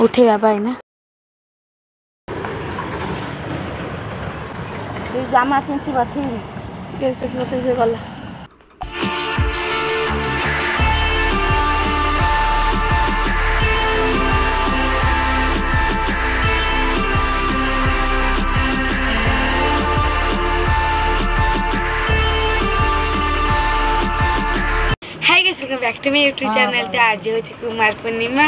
उठेगा भाई ना जामा पिंची बथी कैसे से गला back to me YouTube channel पे आज हो कुमार पूर्णिमा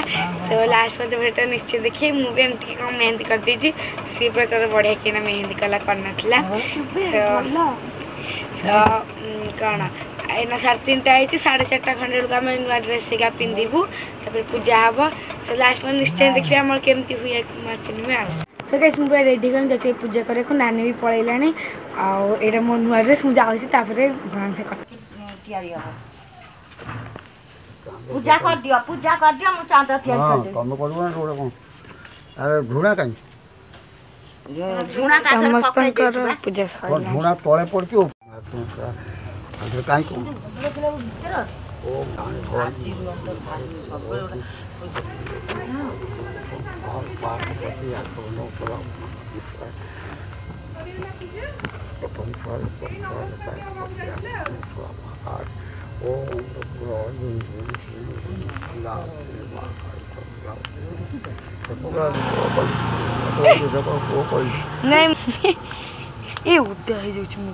तो लास्ट में भेट निश्चय देखिए मुझे एमती कम मेहंदी कर दी सी प्रकार बढ़िया कि मेहंदी कला करना कौन एना 3:30 आई 4:30 खंडे बेलू आम नुआ ड्रेस का पिंधबू पूजा हम सो लास्ट में निश्चय देखिए आम केमती हुए कुमार पूर्णिमा सो गाइस मुझे रेडी कर जाती पूजा करे नानी भी पलैलानी आटा मो नुआ ड्रेस मुझे भगवान से पूजा कर दियो मु चांद तैयार कर दे कम करबो ना रोड को अरे झुणा काई ये झुणा का समस्त कर पूजा सही झुणा तळे पड़ के अरे काई को ओ गाने और पार करती है तो नो करो नहीं ये उद्या है जो चुम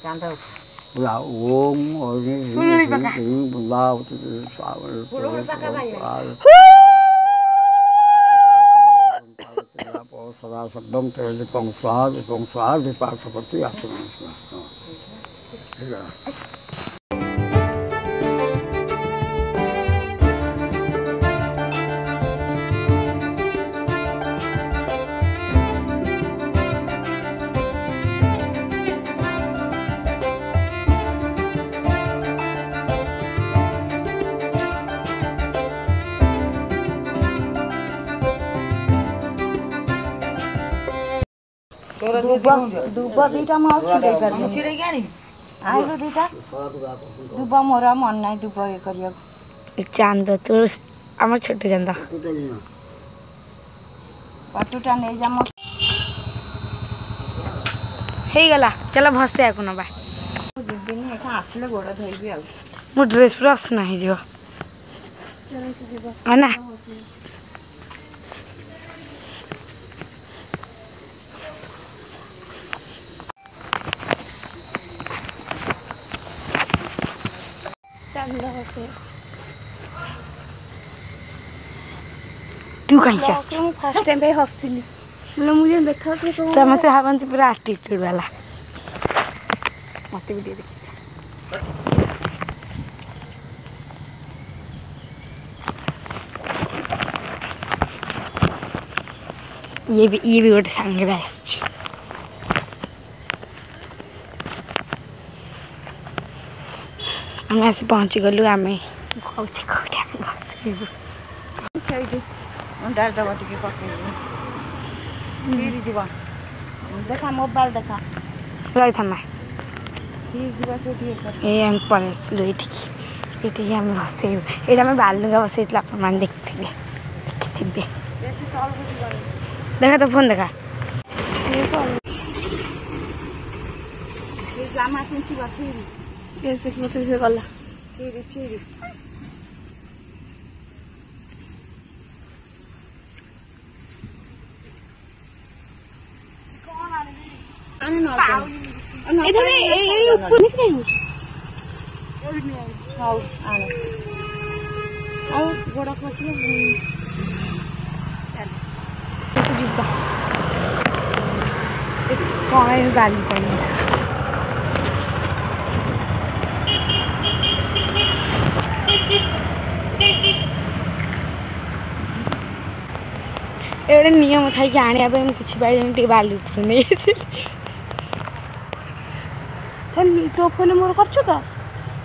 चांदा ला ओम और ये बुलाओ तो सावर सदा शब्दम तेरे पंक्वाद विपाक सपति आसमान ठीक है दुबा दीटा माउ छिड़े कर छिड़े गानी आइलो दीटा दुबा मोरा मन नाही दुबा ये करिया चांद तो हमर छोटे चांद पाटुटा नै जाम हे गला चलो भसे आकु न बा दिन एका आसले गोड़ धइबी आ मो ड्रेस पूरा असना हे जो ना तू कहीं फर्स्ट टाइम पे हंसली मतलब मुझे देखा कि समझ हावन से पूरा एटीट्यूड वाला मत भी दे ये भी गोटे सांगे आस आम आस पहुँची गलु आम अंडा दबा टिके पकड़ देखा मोबाइल देखा लई थमा हम पलैसलु ये आम बसे ये आम बालुगा बसई आप देखिए देखा तो फोन देखा से गला इधर ये ऊपर निकले हाउ आने और गोड़ा खसले जिब्बा कौन है गाली पड़ी एवढे नियम था कि आने अब कुछ बाई बालू नहीं तो फोन मोर करछु का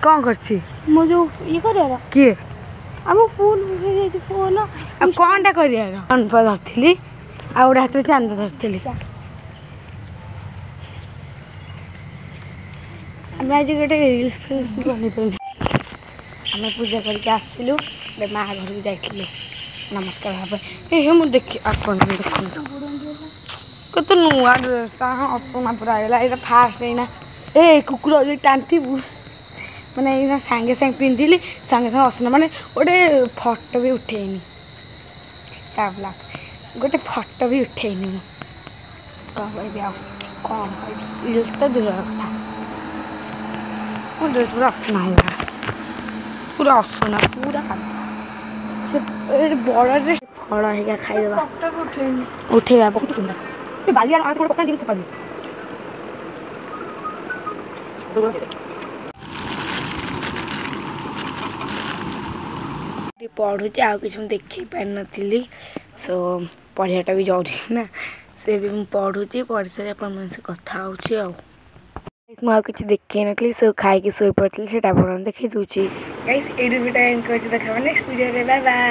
कौन करछि मो जो ये करेगा के हम फूल हे फोन अब कोनटा करिया कौन पर धरथिली आ उडा हाथ चांद धरथिली आम आज गोटे रिल्स फिल्स बन आम पूजा करके आसलु माँ घर को जाइलु नमस्कार भाव मुझे देखी आप देखो कत नुआ ड्रेस असना पूरा ये फास्ट है ए कुकुर जो टाणीबू मैंने सागे सागे पिंधिली सागे सागे असना माने गोटे फटो भी उठेनी गोटे फटो भी उठेनी कौन कौन रिल्स तो दूर कथा ड्रेस पूरा असना है पूरा असना पूरा बड़ ड्रेस फड़ है खाईदेवा उठेगा बहुत सुंदर बालिया पका दिन पका पढ़ुचे आ कि देख पार नी सो पढ़ाटा भी जरूरी ना से भी मुझे पढ़ुची पढ़ी सारे अपन से कथा मुझे किसी देखे नी सो खाई शोई पड़ी से देखी दूसरी गाइस ये वीडियो एंड कर देखा नेक्स्ट वीडियो बाय बाय।